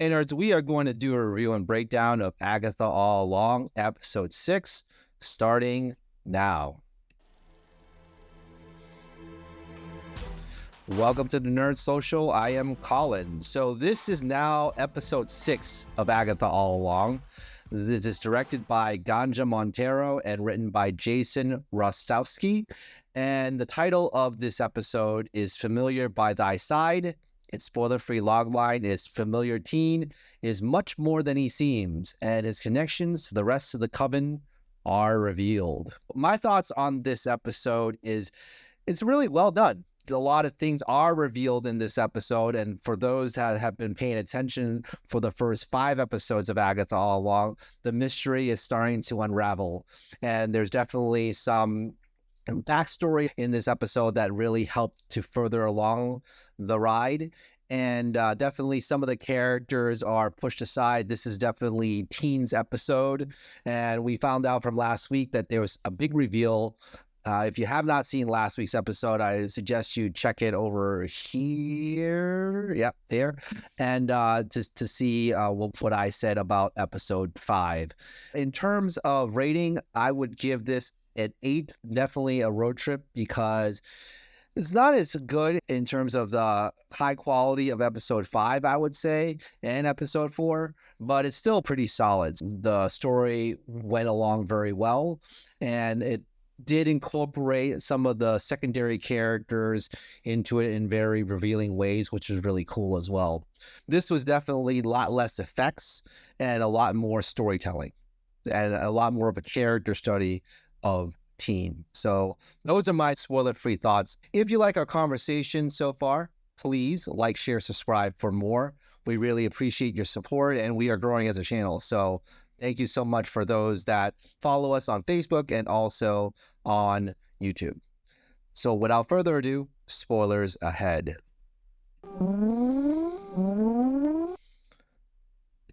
Hey nerds, we are going to do a review and breakdown of Agatha All Along, episode 6, starting now. Welcome to the Nerd Social. I am Colin. So this is now episode 6 of Agatha All Along. This is directed by Gandja Monteiro and written by Jason Rostovsky. And the title of this episode is Familiar by Thy Side. Its spoiler-free logline is Familiar Teen is much more than he seems, and his connections to the rest of the coven are revealed. My thoughts on this episode is it's really well done. A lot of things are revealed in this episode, and for those that have been paying attention for the first 5 episodes of Agatha All Along, the mystery is starting to unravel, and there's definitely some backstory in this episode that really helped to further along the ride. And definitely some of the characters are pushed aside. This is definitely Teen's episode. And we found out from last week that there was a big reveal. If you have not seen last week's episode, I suggest you check it over here. Yep, there. And just to see what I said about episode 5. In terms of rating, I would give this an 8, definitely a road trip, because it's not as good in terms of the high quality of episode 5, I would say, and episode 4, but it's still pretty solid. The story went along very well, and it did incorporate some of the secondary characters into it in very revealing ways, which is really cool as well. This was definitely a lot less effects and a lot more storytelling and a lot more of a character study of Teen. So those are my spoiler-free thoughts. If you like our conversation so far, please like, share, subscribe for more. We really appreciate your support, and we are growing as a channel. So thank you so much for those that follow us on Facebook and also on YouTube. So without further ado, spoilers ahead.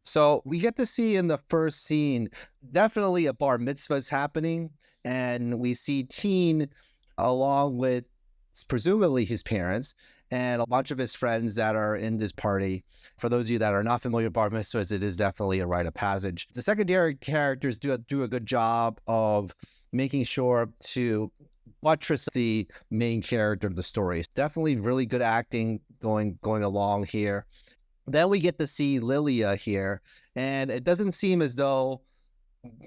So we get to see in the first scene, definitely a bar mitzvah is happening, and we see Teen along with presumably his parents and a bunch of his friends that are in this party. For those of you that are not familiar with bar mitzvahs, it is definitely a rite of passage. The secondary characters do a good job of making sure to buttress the main character of the story. It's definitely really good acting going along here. Then we get to see Lilia here, and it doesn't seem as though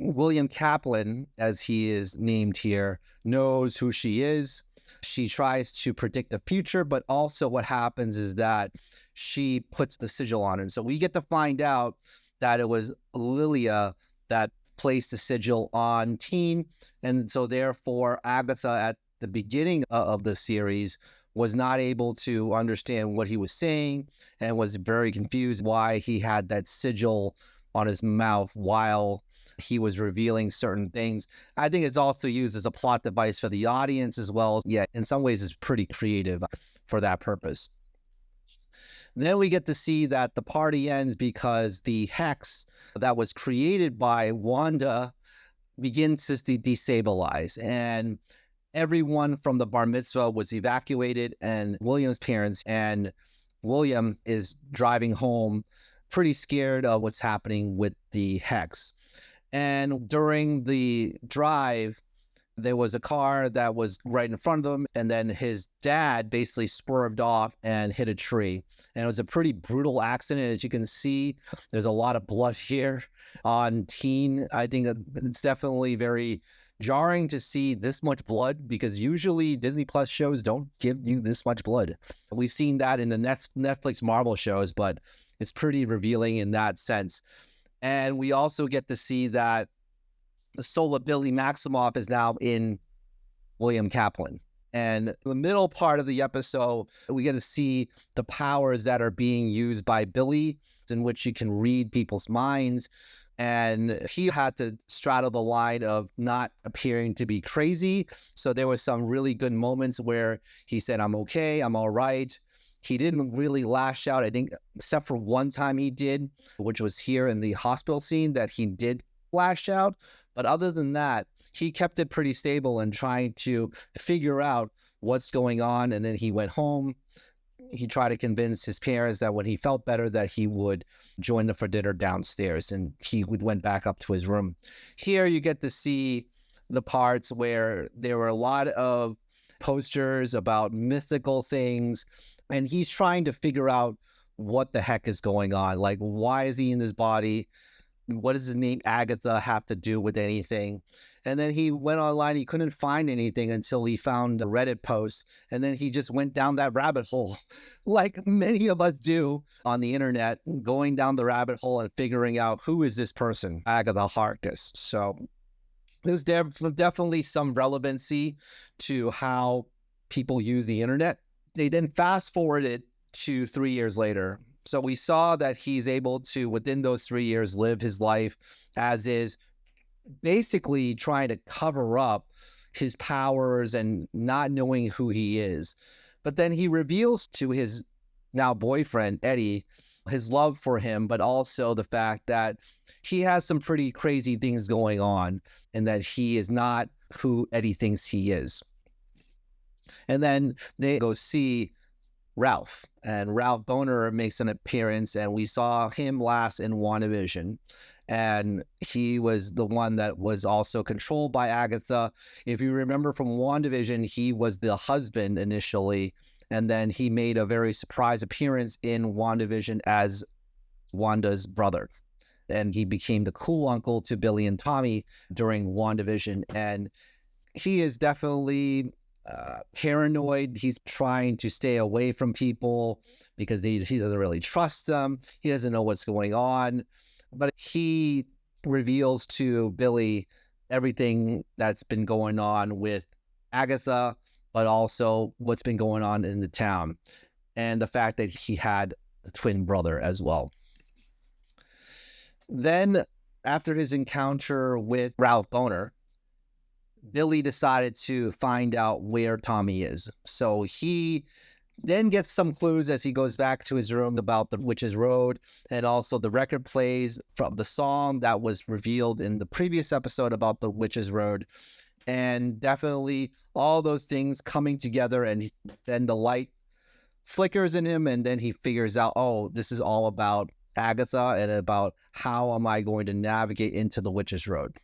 William Kaplan, as he is named here, knows who she is. She tries to predict the future, but also what happens is that she puts the sigil on. And so we get to find out that it was Lilia that placed the sigil on Teen. And so therefore, Agatha at the beginning of the series was not able to understand what he was saying and was very confused why he had that sigil on his mouth while he was revealing certain things. I think it's also used as a plot device for the audience as well. Yeah, in some ways it's pretty creative for that purpose. Then we get to see that the party ends because the hex that was created by Wanda begins to destabilize, and everyone from the bar mitzvah was evacuated, and William's parents and William is driving home pretty scared of what's happening with the hex. And during the drive, there was a car that was right in front of them, and then his dad basically swerved off and hit a tree. And it was a pretty brutal accident. As you can see, there's a lot of blood here on Teen. I think that it's definitely very jarring to see this much blood, because usually Disney Plus shows don't give you this much blood. We've seen that in the Netflix Marvel shows, but it's pretty revealing in that sense. And we also get to see that the soul of Billy Maximoff is now in William Kaplan. And the middle part of the episode, we get to see the powers that are being used by Billy, in which he can read people's minds. And he had to straddle the line of not appearing to be crazy. So there were some really good moments where he said, "I'm okay, I'm all right." He didn't really lash out, I think, except for one time he did, which was here in the hospital scene, that he did lash out. But other than that, he kept it pretty stable and trying to figure out what's going on. And then he went home, he tried to convince his parents that when he felt better that he would join them for dinner downstairs, and he went back up to his room. Here you get to see the parts where there were a lot of posters about mythical things, and he's trying to figure out what the heck is going on. Like, why is he in this body? What does his name Agatha have to do with anything? And then he went online. He couldn't find anything until he found a Reddit post. And then he just went down that rabbit hole, like many of us do on the internet, going down the rabbit hole and figuring out who is this person, Agatha Harkness. So there's definitely some relevancy to how people use the internet. They then fast forwarded to 3 years later. So we saw that he's able to, within those 3 years, live his life as is, basically trying to cover up his powers and not knowing who he is. But then he reveals to his now boyfriend, Eddie, his love for him, but also the fact that he has some pretty crazy things going on and that he is not who Eddie thinks he is. And then they go see Ralph, and Ralph Bohner makes an appearance, and we saw him last in WandaVision, and he was the one that was also controlled by Agatha. If you remember from WandaVision, he was the husband initially, and then he made a very surprise appearance in WandaVision as Wanda's brother, and he became the cool uncle to Billy and Tommy during WandaVision, and he is definitely paranoid. He's trying to stay away from people because he doesn't really trust them. He doesn't know what's going on. But he reveals to Billy everything that's been going on with Agatha, but also what's been going on in the town, and the fact that he had a twin brother as well. Then, after his encounter with Ralph Bohner, Billy decided to find out where Tommy is. So he then gets some clues as he goes back to his room about the Witch's Road, and also the record plays from the song that was revealed in the previous episode about the Witch's Road. And definitely all those things coming together, and then the light flickers in him, and then he figures out, oh, this is all about Agatha and about how am I going to navigate into the Witch's Road.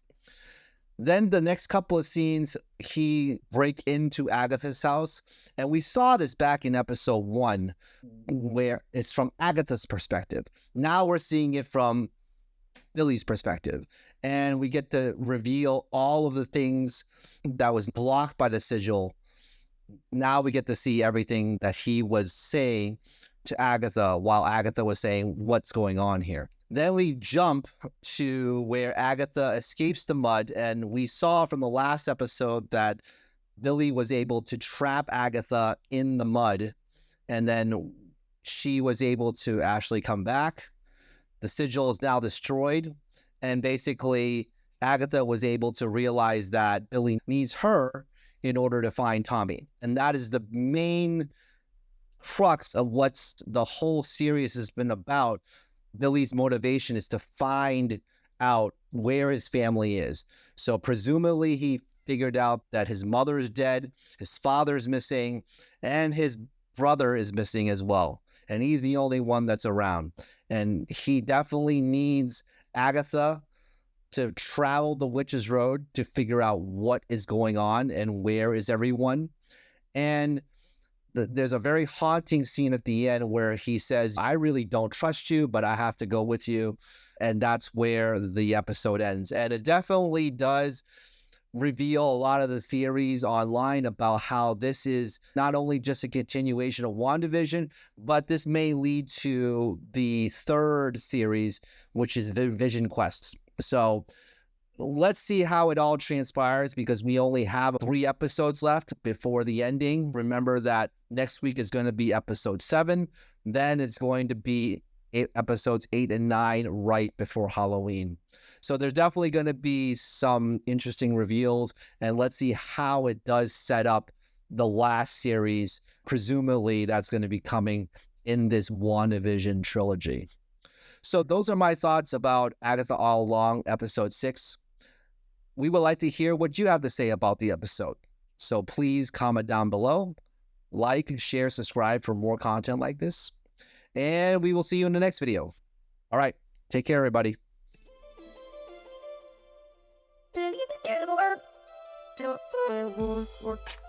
Then the next couple of scenes, he break into Agatha's house. And we saw this back in episode 1, where it's from Agatha's perspective. Now we're seeing it from Billy's perspective. And we get to reveal all of the things that was blocked by the sigil. Now we get to see everything that he was saying to Agatha while Agatha was saying, what's going on here? Then we jump to where Agatha escapes the mud, and we saw from the last episode that Billy was able to trap Agatha in the mud, and then she was able to actually come back. The sigil is now destroyed, and basically Agatha was able to realize that Billy needs her in order to find Tommy. And that is the main crux of what's the whole series has been about. Billy's motivation is to find out where his family is. So presumably he figured out that his mother is dead, his father is missing, and his brother is missing as well. And he's the only one that's around. And he definitely needs Agatha to travel the Witch's Road to figure out what is going on and where is everyone. And there's a very haunting scene at the end where he says, I really don't trust you, but I have to go with you. And that's where the episode ends. And it definitely does reveal a lot of the theories online about how this is not only just a continuation of WandaVision, but this may lead to the third series, which is Vision Quest. So let's see how it all transpires, because we only have 3 episodes left before the ending. Remember that next week is going to be episode 7. Then it's going to be episodes 8 and 9 right before Halloween. So there's definitely going to be some interesting reveals, and let's see how it does set up the last series. Presumably that's going to be coming in this WandaVision trilogy. So those are my thoughts about Agatha All Along, episode 6. We would like to hear what you have to say about the episode. So please comment down below, like, share, subscribe for more content like this. And we will see you in the next video. All right. Take care, everybody. Work.